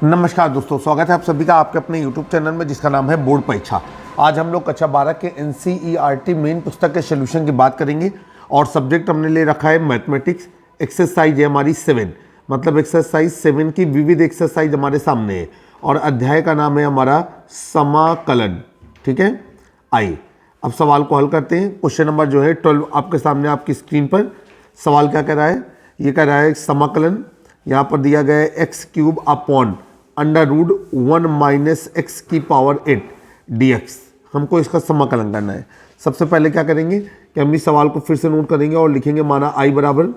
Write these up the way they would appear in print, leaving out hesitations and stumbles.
नमस्कार दोस्तों, स्वागत है आप सभी का आपके अपने YouTube चैनल में जिसका नाम है बोर्ड परीक्षा। आज हम लोग कक्षा 12 के NCERT मेन पुस्तक के सोल्यूशन की बात करेंगे और सब्जेक्ट हमने ले रखा है मैथमेटिक्स। एक्सरसाइज है हमारी 7, मतलब एक्सरसाइज 7 की विविध एक्सरसाइज हमारे सामने है और अध्याय का नाम है हमारा समाकलन। ठीक है, आइए अब सवाल को हल करते हैं। क्वेश्चन नंबर जो है 12 आपके सामने आपकी स्क्रीन पर। सवाल क्या कह रहा है? ये कह रहा है समाकलन, यहाँ पर दिया गया है x³ अपॉन √1 माइनस x की पावर 8 dx। हमको इसका समाकलन करना है। सबसे पहले क्या करेंगे कि हम इस सवाल को फिर से नोट करेंगे और लिखेंगे माना i बराबर,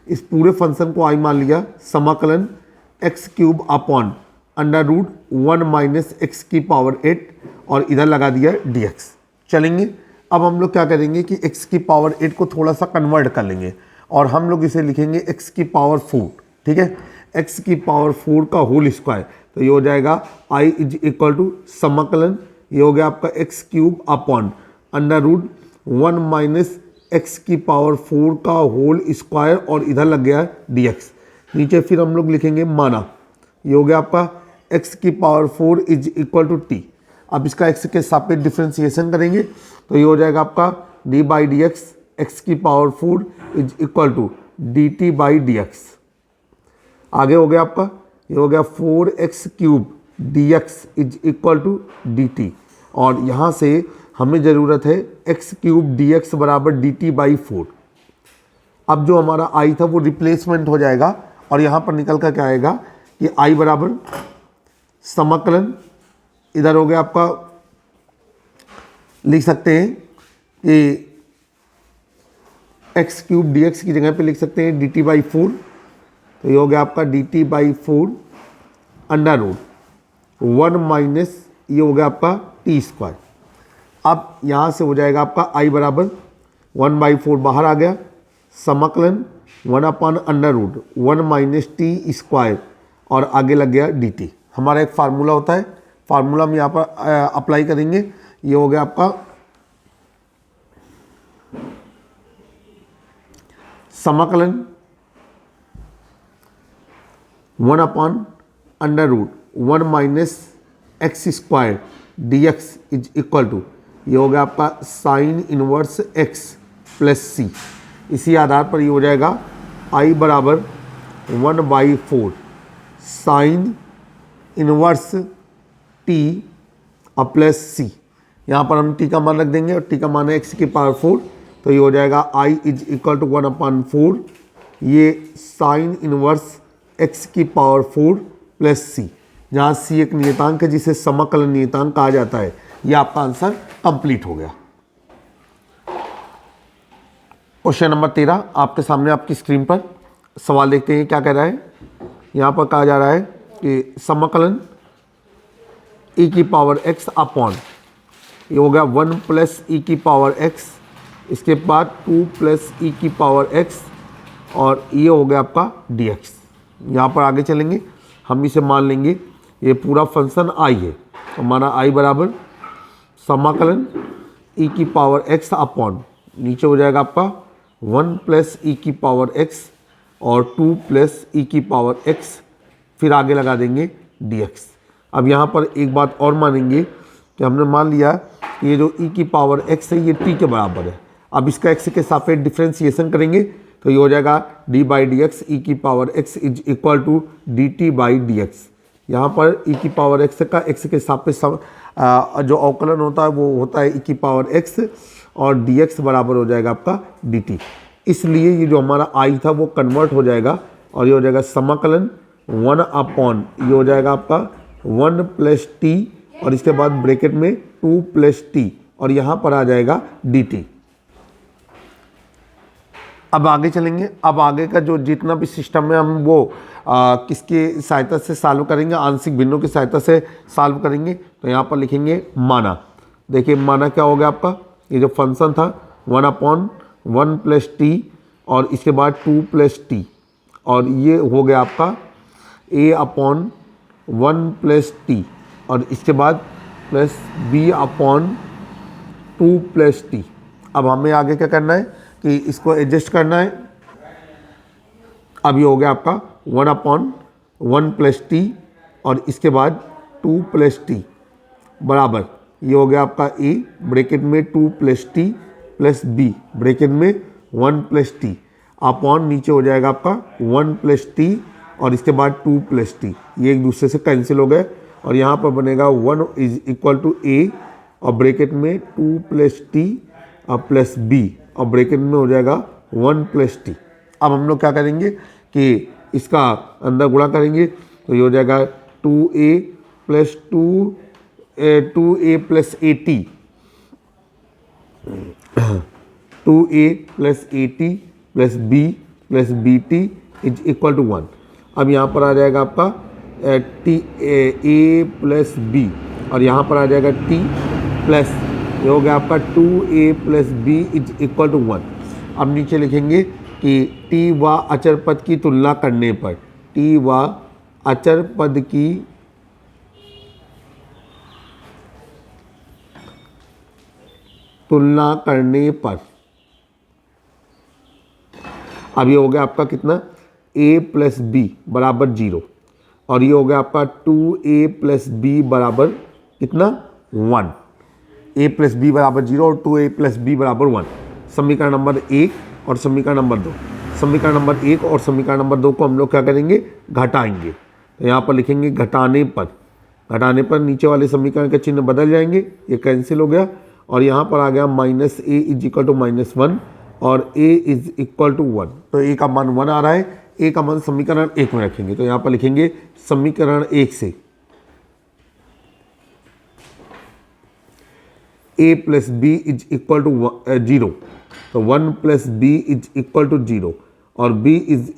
इस पूरे फंक्शन को i मान लिया, समाकलन x³ अपॉन √1 माइनस x की पावर 8 और इधर लगा दिया dx। चलेंगे, अब हम लोग क्या करेंगे कि x की पावर 8 को थोड़ा सा कन्वर्ट कर लेंगे और हम लोग इसे लिखेंगे x की पावर 4। ठीक है, x की पावर 4 का होल स्क्वायर, तो ये हो जाएगा i इज इक्वल टू समाकलन, ये हो गया आपका x³ अपॉन √1 माइनस x की पावर 4 का होल स्क्वायर और इधर लग गया dx। नीचे फिर हम लोग लिखेंगे माना, ये हो गया आपका x की power 4 is equal to t। अब इसका x के सापेक्ष डिफ्रेंसिएशन करेंगे तो ये हो जाएगा आपका d/dx x की power 4 is equal to dt/dx। आगे हो गया आपका, ये हो गया 4x³ dx is equal to dt और यहाँ से हमें ज़रूरत है x³ dx बराबर dt/4। अब जो हमारा i था वो रिप्लेसमेंट हो जाएगा और यहाँ पर निकल कर क्या आएगा कि i बराबर समाकलन, इधर हो गया आपका, लिख सकते हैं कि x³ dx की जगह पे लिख सकते हैं dt/4, तो ये हो गया आपका dt/4 √1 माइनस ये हो गया आपका t²। अब यहाँ से हो जाएगा आपका i बराबर 1/4 बाहर आ गया, समाकलन 1/√1 माइनस t² और आगे लग गया dt। हमारा एक फार्मूला होता है, फार्मूला हम यहाँ पर अप्लाई करेंगे। ये हो गया आपका समाकलन 1/√1 minus x² dx is equal to, ये हो गया आपका sine inverse x plus c। इसी आधार पर ये हो जाएगा i बराबर 1/4 sine inverse t plus c। यहाँ पर हम t का मान रख देंगे और t का मान है x की पावर 4, तो ये हो जाएगा i इज इक्वल टू 1/4 ये साइन इनवर्स x की पावर 4 प्लस c, जहाँ c एक नियतांक है जिसे समाकलन नियतांक कहा जाता है। ये आपका आंसर कंप्लीट हो गया। क्वेश्चन नंबर 13 आपके सामने आपकी स्क्रीन पर। सवाल देखते हैं क्या कह रहा है। यहाँ पर कहा जा रहा है कि समाकलन e की पावर x अपॉन, ये हो गया 1 प्लस e की पावर x, इसके बाद 2 प्लस e की पावर x और ये हो गया आपका dx। यहाँ पर आगे चलेंगे, हम इसे मान लेंगे ये पूरा फंक्शन i है, तो हमारा i बराबर समाकलन e की पावर x अपॉन, नीचे हो जाएगा आपका 1 प्लस e की पावर x और 2 प्लस e की पावर x, फिर आगे लगा देंगे dx। अब यहाँ पर एक बात और मानेंगे कि हमने मान लिया कि ये जो e की पावर x है ये t के बराबर है। अब इसका x के सापेक्ष डिफ्रेंसिएशन करेंगे तो ये हो जाएगा d/dx e की power x is equal to dt/dx। यहाँ पर e की पावर x का x के सापेक्ष जो अवकलन होता है वो होता है e की पावर x और dx बराबर हो जाएगा आपका dt। इसलिए ये जो हमारा i था वो कन्वर्ट हो जाएगा और ये हो जाएगा समाकलन 1/, ये हो जाएगा आपका 1 प्लस t और इसके बाद ब्रैकेट में 2 प्लस t और यहाँ पर आ जाएगा dt। अब आगे चलेंगे। अब आगे का जो जितना भी सिस्टम है हम वो किसकी सहायता से सॉल्व करेंगे, आंशिक भिन्नों की सहायता से सॉल्व करेंगे। तो यहाँ पर लिखेंगे माना। देखिए माना क्या हो गया आपका, ये जो फंक्शन था 1/1 प्लस t और इसके बाद 2 प्लस t और ये हो गया आपका a/1 प्लस t और इसके बाद प्लस b/2 प्लस t। अब हमें आगे क्या करना है कि इसको एडजस्ट करना है। अब ये हो गया आपका 1/1 प्लस टी और इसके बाद 2 + t बराबर, ये हो गया आपका a ब्रैकेट में 2 + t + b ब्रैकेट में 1 + t अपॉन नीचे हो जाएगा आपका 1 + t और इसके बाद 2 + t, ये एक दूसरे से कैंसिल हो गए और यहाँ पर बनेगा 1 = a और ब्रैकेट में 2 + t + b और ब्रैकेट में हो जाएगा 1 + t। अब हम लोग क्या करेंगे कि इसका अंदर गुणा करेंगे तो ये हो जाएगा 2a + 2a + at 2a + at + b + bt = 1। अब यहाँ पर आ जाएगा आपका a + b और यहाँ पर आ जाएगा t प्लस ये हो गया आपका 2a + b = 1। अब नीचे लिखेंगे कि t व अचर पद की तुलना करने पर, t व अचर पद की तुलना करने पर, अब ये हो गया आपका कितना a + b = 0 और ये हो गया आपका 2a + b = कितना 1, a + b = 0 और 2a + b = 1। समीकरण नंबर 1 और समीकरण नंबर 2, समीकरण नंबर 1 और समीकरण नंबर 2 को हम लोग क्या करेंगे घटाएंगे। तो यहाँ पर लिखेंगे घटाने पर नीचे वाले समीकरण के चिन्ह बदल जाएंगे, ये कैंसिल हो गया और यहाँ पर आ गया -a = -1 और a = 1। तो a का मान 1 आ रहा है, a का मान समीकरण 1 में रखेंगे। तो यहाँ पर लिखेंगे समीकरण 1 से a + b = 0, तो 1 + b = 0 और b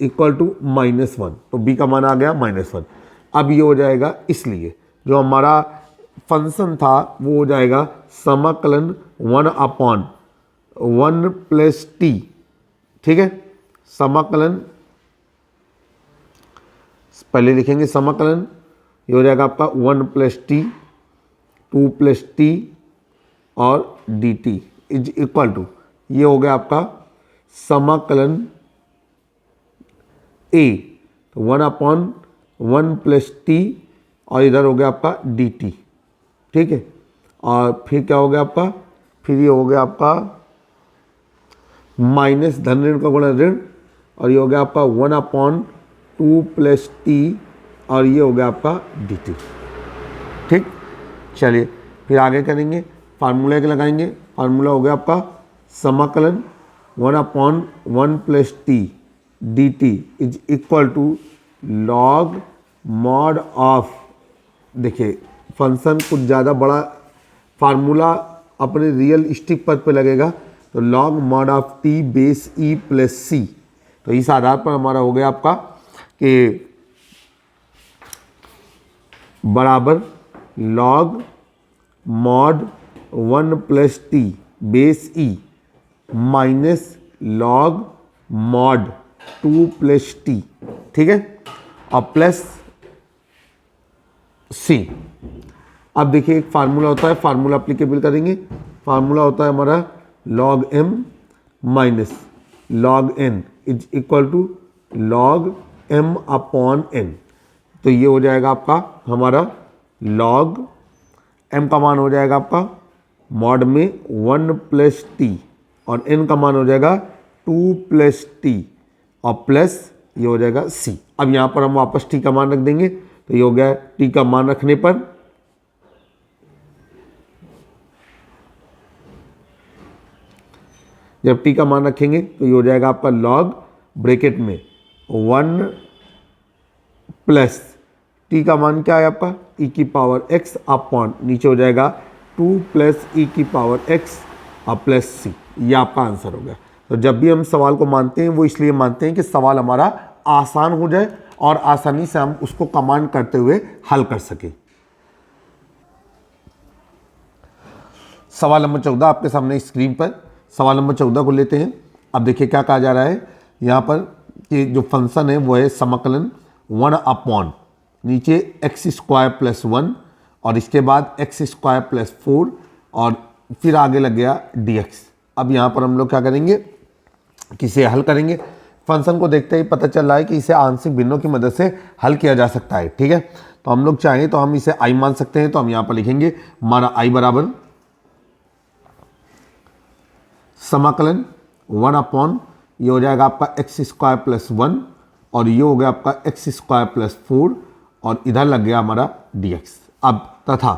= -1, तो b का मान आ गया -1। अब ये हो जाएगा, इसलिए जो हमारा फंक्शन था वो हो जाएगा समाकलन 1/1 + t, ठीक है। समाकलन पहले लिखेंगे समाकलन, ये हो जाएगा आपका 1 + t 2 + t और dt = ये हो गया आपका समाकलन a, तो 1/1 + t और इधर हो गया आपका dt, ठीक है। और फिर क्या हो गया आपका, फिर ये हो गया आपका माइनस धन ऋण का गुणा ऋण और ये हो गया आपका 1/2 + t और ये हो गया आपका dt, ठीक। चलिए फिर आगे करेंगे, फार्मूला के लगाएंगे। फार्मूला हो गया आपका समाकलन 1/1 + t dt = log mod of, देखिए फंक्शन कुछ ज़्यादा बड़ा फार्मूला अपने रियल स्टिक पद पे लगेगा, तो log mod of t base e + c। तो इस आधार पर हमारा हो गया आपका कि बराबर log mod 1 + t base e minus log mod 2 + t, ठीक है, और प्लस c। अब देखिए एक फार्मूला होता है, फार्मूला अप्लीकेबल करेंगे। फार्मूला होता है हमारा log m minus log n = log m/n। तो ये हो जाएगा आपका हमारा log m का मान हो जाएगा आपका मॉड में 1 + t और n का मान हो जाएगा 2 + t और प्लस ये हो जाएगा c। अब यहाँ पर हम वापस t का मान रख देंगे, तो ये हो गया t का मान रखने पर जब t का मान रखेंगे तो ये हो जाएगा आपका log ब्रैकेट में 1 प्लस t का मान क्या है आपका e⁻x अपॉन नीचे हो जाएगा 2 + e⁻x और प्लस c। ये आपका आंसर हो गया। तो जब भी हम सवाल को मानते हैं वो इसलिए मानते हैं कि सवाल हमारा आसान हो जाए और आसानी से हम उसको कमांड करते हुए हल कर सकें। सवाल नंबर 14 आपके सामने स्क्रीन पर, सवाल नंबर 14 को लेते हैं। अब देखिए क्या कहा जा रहा है यहाँ पर कि जो फंक्शन है वो है समाकलन 1/, नीचे x² + 1 और इसके बाद x² + 4 और फिर आगे लग गया dx। अब यहाँ पर हम लोग क्या करेंगे, किसे हल करेंगे। फंक्शन को देखते ही पता चल रहा है कि इसे आंशिक भिन्नों की मदद से हल किया जा सकता है। ठीक है, तो हम लोग चाहें तो हम इसे आई मान सकते हैं। तो हम यहाँ पर लिखेंगे हमारा आई बराबर समाकलन 1 अपॉन ये हो जाएगा आपका एक्स स्क्वायर प्लस 1 और ये हो गया आपका एक्स स्क्वायर प्लस 4 और इधर लग गया हमारा dx। अब तथा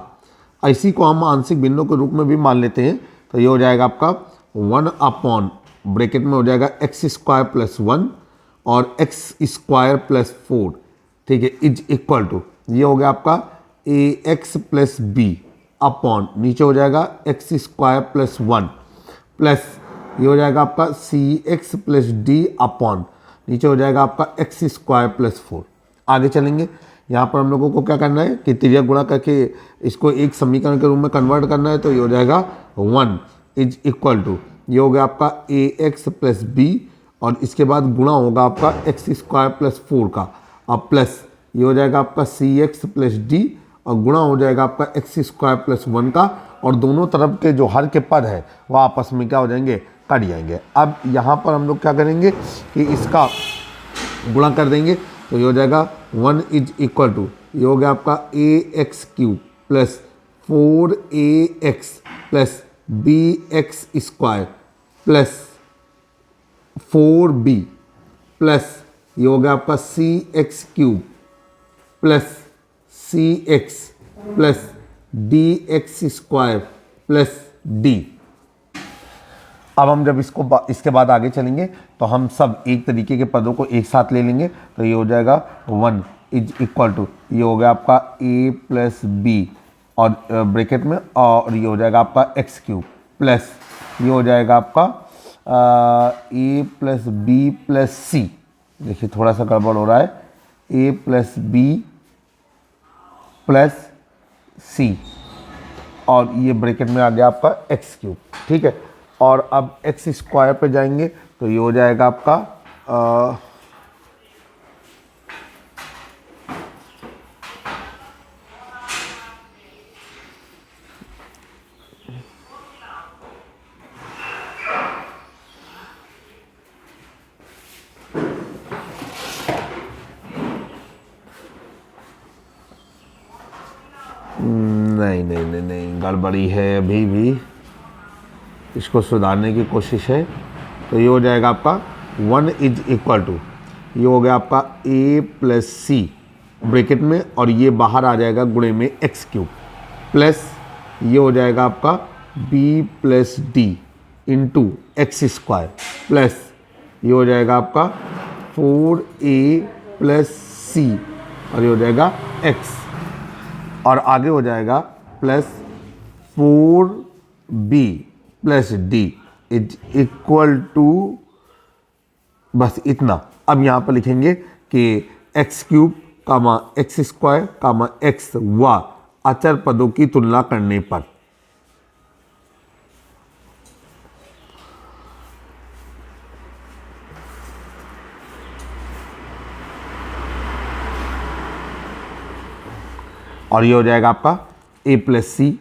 इसी को हम आंशिक भिन्नों के रूप में भी मान लेते हैं। तो ये हो जाएगा आपका 1 अपॉन ब्रैकेट में हो जाएगा एक्स स्क्वायर प्लस 1 और एक्स स्क्वायर प्लस 4, ठीक है, इज इक्वल टू ये हो गया आपका a x plus B upon नीचे हो जाएगा एक्स स्क्वायर प्लस 1 प्लस ये हो जाएगा आपका c x plus D upon नीचे हो जाएगा आपका एक्स स्क्वायर प्लस 4। आगे चलेंगे, यहाँ पर हम लोगों को क्या करना है कि तिर्यक गुणा करके इसको एक समीकरण के रूप में कन्वर्ट करना है। तो ये हो जाएगा 1 इज इक्वल टू ये हो गया आपका ए एक्स प्लस बी और इसके बाद गुणा होगा आपका एक्स स्क्वायर प्लस 4 का और प्लस ये हो जाएगा आपका सी एक्स प्लस डी और गुणा हो जाएगा आपका एक्स स्क्वायर प्लस 1 का और दोनों तरफ के जो हर के पद है वह आपस में क्या हो जाएंगे, कट जाएंगे। अब यहाँ पर हम लोग क्या करेंगे कि इसका गुणा कर देंगे। तो ये हो जाएगा 1 इज इक्वल टू ये हो गया आपका a x cube plus 4 a x plus b x square plus 4 b plus ये हो गया आपका c x cube plus c x plus d x square plus d. अब हम जब इसके बाद आगे चलेंगे तो हम सब एक तरीके के पदों को एक साथ ले लेंगे। तो ये हो जाएगा 1 इज इक्वल टू ये हो गया आपका a प्लस बी और ब्रैकेट में और ये हो जाएगा आपका एक्स क्यूब प्लस ये हो जाएगा आपका a प्लस बी प्लस सी। देखिए थोड़ा सा गड़बड़ हो रहा है, a प्लस बी प्लस सी और ये ब्रैकेट में आ गया आपका एक्स क्यूब। ठीक है, और अब एक्स स्क्वायर पे जाएंगे तो ये हो जाएगा आपका नहीं गड़बड़ी है अभी भी, इसको सुधारने की कोशिश है। तो ये हो जाएगा आपका 1 इज इक्वल टू ये हो गया आपका a प्लस सी ब्रैकेट में और ये बाहर आ जाएगा गुणे में एक्स क्यूब प्लस ये हो जाएगा आपका b plus D into x square plus ये हो जाएगा आपका 4a प्लस सी और ये हो जाएगा x और आगे हो जाएगा plus 4b plus D is equal to बस इतना। अब यहाँ पर लिखेंगे कि x cube comma x square comma x व अचर पदों की तुलना करने पर और ये हो जाएगा आपका a plus C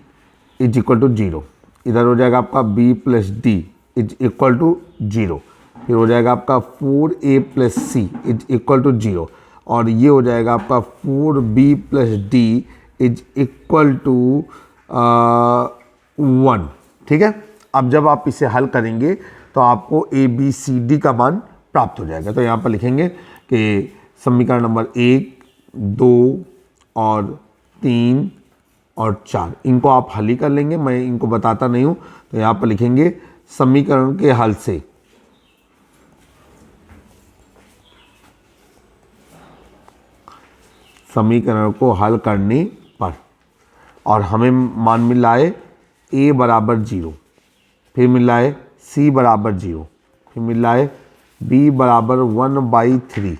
is equal to 0, इधर हो जाएगा आपका b plus D is equal to 0, फिर हो जाएगा आपका 4a plus C is equal to 0 और ये हो जाएगा आपका 4b plus D is equal to 1। ठीक है, अब जब आप इसे हल करेंगे तो आपको a b c d का मान प्राप्त हो जाएगा। तो यहाँ पर लिखेंगे कि समीकरण नंबर 1, 2 और 3 और 4 इनको आप हल ही कर लेंगे, मैं इनको बताता नहीं हूँ। तो यहाँ पर लिखेंगे समीकरण के हल से समीकरण को हल करने पर और हमें मान मिल रहा है a बराबर 0, फिर मिल रहा है c बराबर 0, फिर मिल रहा है b बराबर 1/3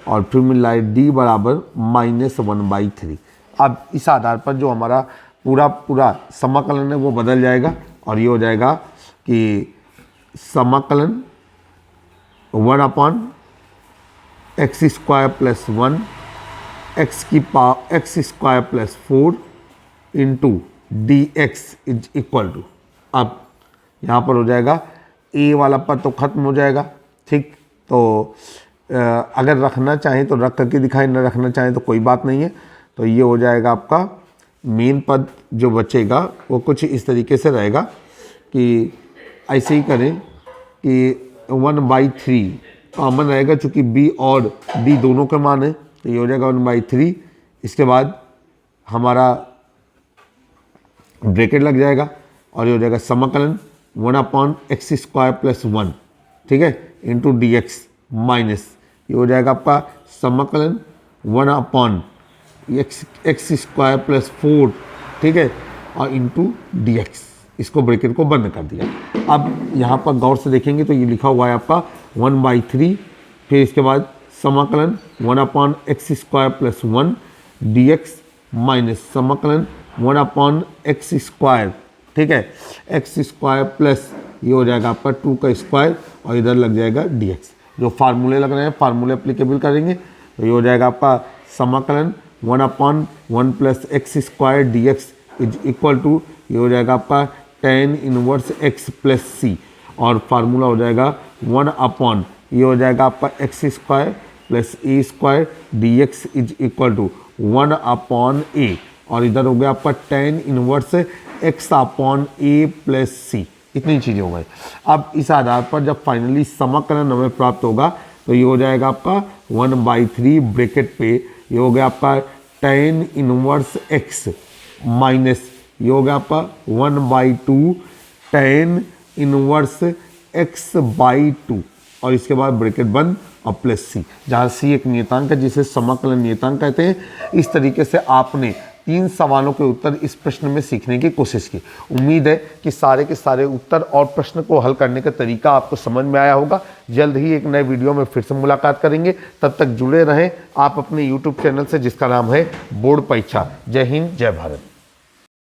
और फिर मिल रहा है d बराबर -1/3। अब इस आधार पर जो हमारा पूरा समाकलन है वो बदल जाएगा और ये हो जाएगा कि समाकलन 1 upon x square plus 1 x की power x square plus 4 into d x is equal to. अब यहाँ पर हो जाएगा a वाला पद तो खत्म हो जाएगा, ठीक, तो अगर रखना चाहें तो रख करके दिखाएं, न रखना चाहें तो कोई बात नहीं है। तो ये हो जाएगा आपका मेन पद जो बचेगा वो कुछ इस तरीके से रहेगा कि ऐसे ही करें कि 1/3 कॉमन रहेगा, चूँकि बी और डी दोनों के मान है, तो ये हो जाएगा 1/3। इसके बाद हमारा ब्रैकेट लग जाएगा और ये हो जाएगा समाकलन 1/x² + 1, ठीक है, इंटू dx माइनस ये हो जाएगा आपका समाकलन 1/x² + 4, ठीक है, और इंटू dx। इसको ब्रैकेट को बंद कर दिया। अब यहाँ पर गौर से देखेंगे तो ये लिखा हुआ है आपका 1/3, फिर इसके बाद समाकलन 1/x² + 1 dx माइनस समाकलन 1/x², ठीक है, x² प्लस ये हो जाएगा आपका 2 का स्क्वायर और इधर लग जाएगा dx। जो फार्मूले लग रहे हैं फार्मूले अप्लीकेबल करेंगे तो ये हो जाएगा आपका समाकलन 1/1 + x² dx is equal to ये हो जाएगा आपका tan इनवर्स x + c, और फार्मूला हो जाएगा 1/ ये हो जाएगा आपका x² + a² dx is equal to 1/a, और इधर हो गया आपका tan इनवर्स x/a + c। इतनी चीज़ें हो गई। अब इस आधार पर जब फाइनली समाकलन हमें प्राप्त होगा तो ये हो जाएगा आपका 1/3 ब्रैकेट पे ये हो गया आपका tan इनवर्स x माइनस ये हो गया आपका 1/2 tan इनवर्स x/2, और इसके बाद ब्रैकेट बंद और प्लस सी, जहाँ सी एक नियतांक है जिसे समाकलन नियतांक कहते हैं। इस तरीके से आपने 3 सवालों के उत्तर इस प्रश्न में सीखने की कोशिश की। उम्मीद है कि सारे के सारे उत्तर और प्रश्न को हल करने का तरीका आपको समझ में आया होगा। जल्द ही एक नए वीडियो में फिर से मुलाकात करेंगे, तब तक जुड़े रहें आप अपने YouTube चैनल से जिसका नाम है बोर्ड परीक्षा। जय हिंद, जय भारत।